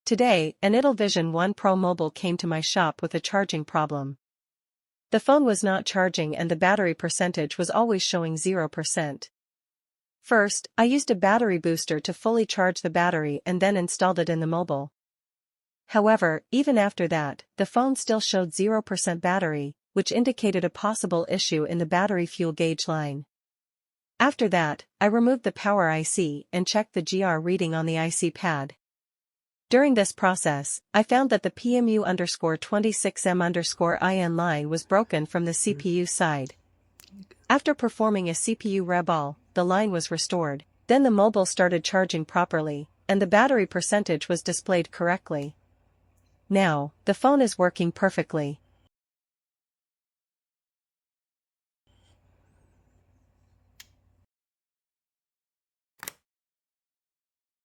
Today, an Itel Vision 1 Pro mobile came to my shop with a charging problem. The phone was not charging and the battery percentage was always showing 0%. First, I used a battery booster to fully charge the battery and then installed it in the mobile. However, even after that, the phone still showed 0% battery, which indicated a possible issue in the battery fuel gauge line. After that, I removed the power IC and checked the GR reading on the IC pad. During this process, I found that the PMU_26M_IN line was broken from the CPU side. After performing a CPU reball, the line was restored. Then the mobile started charging properly, and the battery percentage was displayed correctly. Now, the phone is working perfectly.